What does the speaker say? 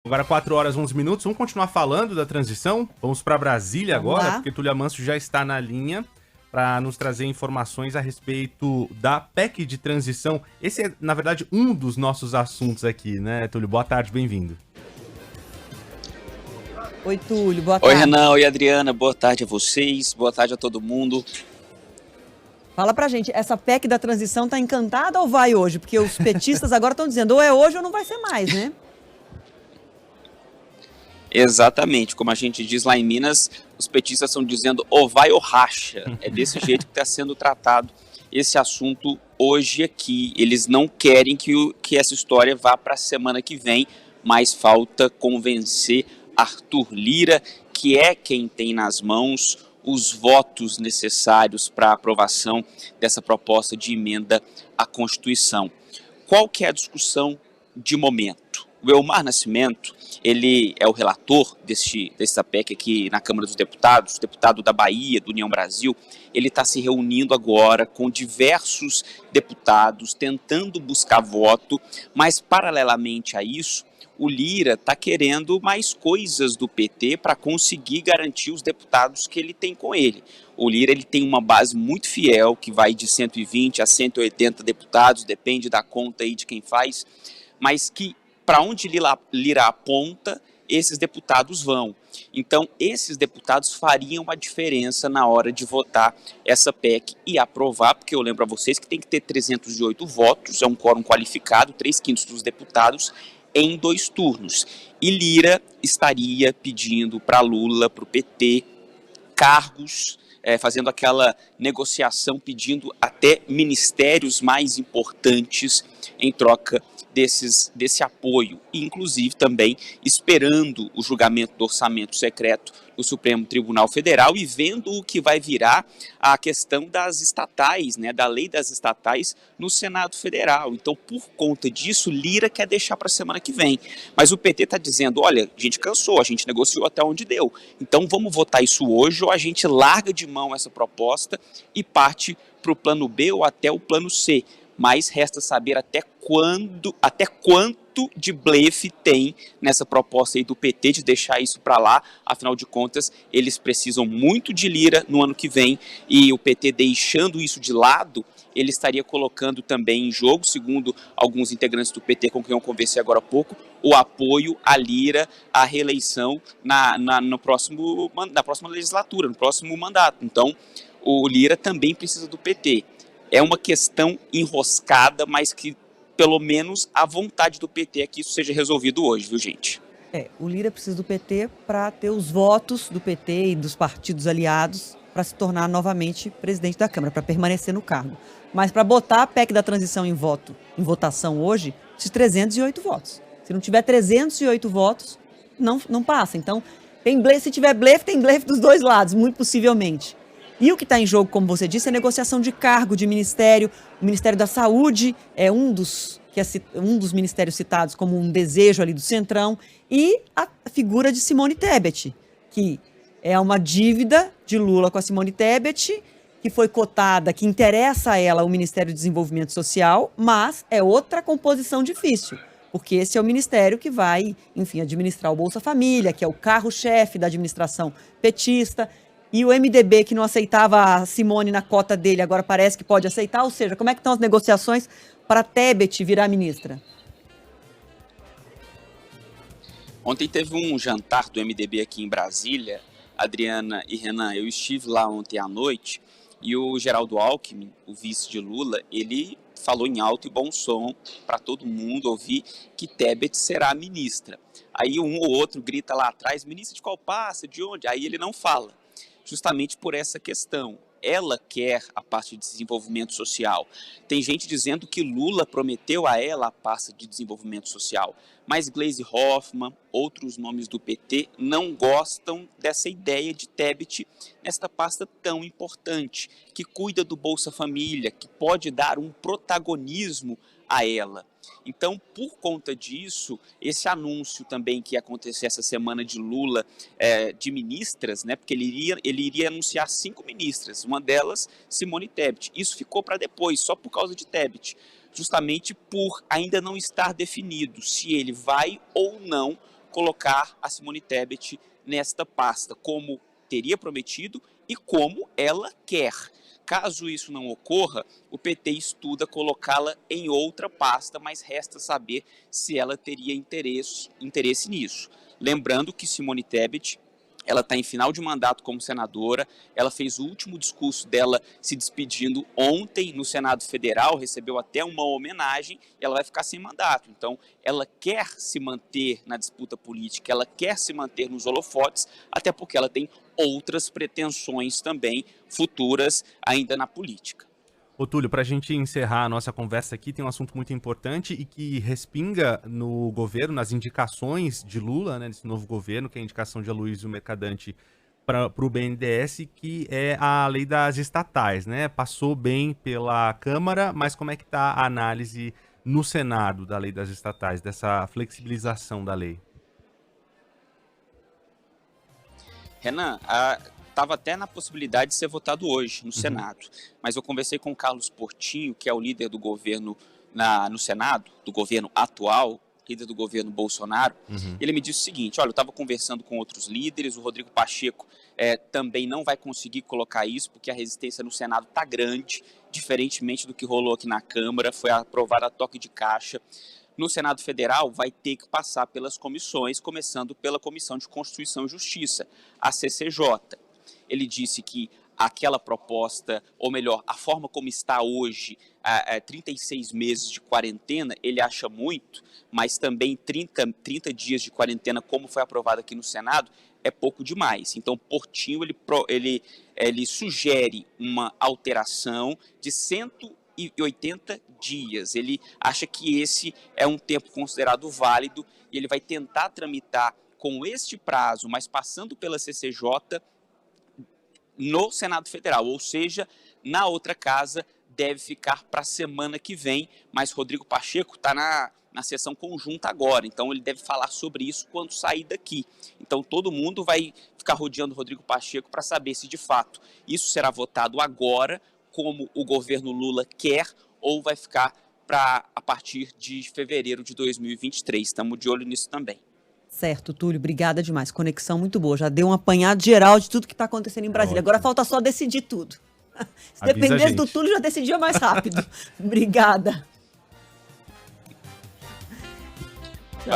Agora 4 horas 11 minutos, vamos continuar falando da transição? Vamos para Brasília agora, porque Túlio Amancio já está na linha para nos trazer informações a respeito da PEC de transição. Esse é, na verdade, um dos nossos assuntos aqui, né, Túlio? Boa tarde, bem-vindo. Oi, Túlio, boa tarde. Oi, Renan, oi, Adriana, boa tarde a vocês, boa tarde a todo mundo. Fala pra gente, essa PEC da transição tá encantada ou vai hoje? Porque os petistas agora estão dizendo ou é hoje ou não vai ser mais, né? Exatamente, como a gente diz lá em Minas, os petistas estão dizendo ou vai ou racha. É desse jeito que está sendo tratado esse assunto hoje aqui. Eles não querem que essa história vá para a semana que vem, mas falta convencer Arthur Lira, que é quem tem nas mãos os votos necessários para a aprovação dessa proposta de emenda à Constituição. Qual que é a discussão de momento? O Elmar Nascimento, ele é o relator dessa PEC aqui na Câmara dos Deputados, deputado da Bahia, do União Brasil. Ele está se reunindo agora com diversos deputados, tentando buscar voto, mas paralelamente a isso, o Lira está querendo mais coisas do PT para conseguir garantir os deputados que ele tem com ele. O Lira ele tem uma base muito fiel, que vai de 120 a 180 deputados, depende da conta aí de quem faz, mas que para onde Lira aponta, esses deputados vão. Então, esses deputados fariam a diferença na hora de votar essa PEC e aprovar, porque eu lembro a vocês que tem que ter 308 votos, é um quórum qualificado, 3/5 dos deputados, em 2 turnos. E Lira estaria pedindo para Lula, para o PT, cargos, fazendo aquela negociação, pedindo até ministérios mais importantes em troca desse apoio, e inclusive também esperando o julgamento do orçamento secreto do Supremo Tribunal Federal e vendo o que vai virar a questão das estatais, né, da lei das estatais no Senado Federal. Então, por conta disso, Lira quer deixar para a semana que vem. Mas o PT está dizendo, olha, a gente cansou, a gente negociou até onde deu. Então, vamos votar isso hoje ou a gente larga de mão essa proposta e parte para o plano B ou até o plano C. Mas resta saber até quanto de blefe tem nessa proposta aí do PT de deixar isso para lá. Afinal de contas, eles precisam muito de Lira no ano que vem e o PT deixando isso de lado, ele estaria colocando também em jogo, segundo alguns integrantes do PT com quem eu conversei agora há pouco, o apoio a Lira à reeleição na próxima legislatura, no próximo mandato. Então, o Lira também precisa do PT. É uma questão enroscada, mas que pelo menos a vontade do PT é que isso seja resolvido hoje, viu, gente? O Lira precisa do PT para ter os votos do PT e dos partidos aliados para se tornar novamente presidente da Câmara, para permanecer no cargo. Mas para botar a PEC da transição em votação hoje, precisa de 308 votos. Se não tiver 308 votos, não passa. Então, se tiver blefe, tem blefe dos dois lados, muito possivelmente. E o que está em jogo, como você disse, é a negociação de cargo, de ministério. O Ministério da Saúde é um dos ministérios citados como um desejo ali do Centrão. E a figura de Simone Tebet, que é uma dívida de Lula com a Simone Tebet, que foi cotada, que interessa a ela o Ministério do Desenvolvimento Social, mas é outra composição difícil. Porque esse é o ministério que vai, enfim, administrar o Bolsa Família, que é o carro-chefe da administração petista. E o MDB, que não aceitava a Simone na cota dele, agora parece que pode aceitar. Ou seja, como é que estão as negociações para Tebet virar ministra? Ontem teve um jantar do MDB aqui em Brasília, Adriana e Renan. Eu estive lá ontem à noite e o Geraldo Alckmin, o vice de Lula, ele falou em alto e bom som para todo mundo ouvir que Tebet será ministra. Aí um ou outro grita lá atrás, ministra de qual pasta, de onde? Aí ele não fala. Justamente por essa questão. Ela quer a parte de desenvolvimento social. Tem gente dizendo que Lula prometeu a ela a pasta de desenvolvimento social, mas Gleisi Hoffmann, outros nomes do PT, não gostam dessa ideia de Tebet nesta pasta tão importante, que cuida do Bolsa Família, que pode dar um protagonismo a ela. Então, por conta disso, esse anúncio também que ia acontecer essa semana de Lula, de ministras, né, porque ele iria anunciar 5 ministras, uma delas Simone Tebet. Isso ficou para depois, só por causa de Tebet, justamente por ainda não estar definido se ele vai ou não colocar a Simone Tebet nesta pasta, como teria prometido e como ela quer. Caso isso não ocorra, o PT estuda colocá-la em outra pasta, mas resta saber se ela teria interesse nisso. Lembrando que Simone Tebet, ela está em final de mandato como senadora, ela fez o último discurso dela se despedindo ontem no Senado Federal, recebeu até uma homenagem, e ela vai ficar sem mandato. Então, ela quer se manter na disputa política, ela quer se manter nos holofotes, até porque ela tem outras pretensões também futuras ainda na política. Ô Túlio, para a gente encerrar a nossa conversa aqui, tem um assunto muito importante e que respinga no governo, nas indicações de Lula, né, nesse novo governo, que é a indicação de Aloysio Mercadante para o BNDES, que é a lei das estatais, né? Passou bem pela Câmara, mas como é que está a análise no Senado da lei das estatais, dessa flexibilização da lei? Renan, estava até na possibilidade de ser votado hoje no Senado, mas eu conversei com o Carlos Portinho, que é o líder do governo no Senado, do governo atual, líder do governo Bolsonaro. Ele me disse o seguinte: olha, eu estava conversando com outros líderes, o Rodrigo Pacheco também não vai conseguir colocar isso, porque a resistência no Senado está grande, diferentemente do que rolou aqui na Câmara, foi aprovada a toque de caixa. No Senado Federal vai ter que passar pelas comissões, começando pela Comissão de Constituição e Justiça, a CCJ. Ele disse que aquela proposta, ou melhor, a forma como está hoje, 36 meses de quarentena, ele acha muito, mas também 30 dias de quarentena, como foi aprovado aqui no Senado, é pouco demais. Então, Portinho, ele sugere uma alteração de 180 dias. Ele acha que esse é um tempo considerado válido e ele vai tentar tramitar com este prazo, mas passando pela CCJ, no Senado Federal, ou seja, na outra casa deve ficar para a semana que vem, mas Rodrigo Pacheco está na sessão conjunta agora, então ele deve falar sobre isso quando sair daqui. Então todo mundo vai ficar rodeando Rodrigo Pacheco para saber se de fato isso será votado agora, como o governo Lula quer, ou vai ficar a partir de fevereiro de 2023. Estamos de olho nisso também. Certo, Túlio, obrigada demais. Conexão muito boa. Já deu um apanhado geral de tudo que está acontecendo em Brasília. Agora falta só decidir tudo. Se dependesse do Túlio, já decidia mais rápido. Obrigada.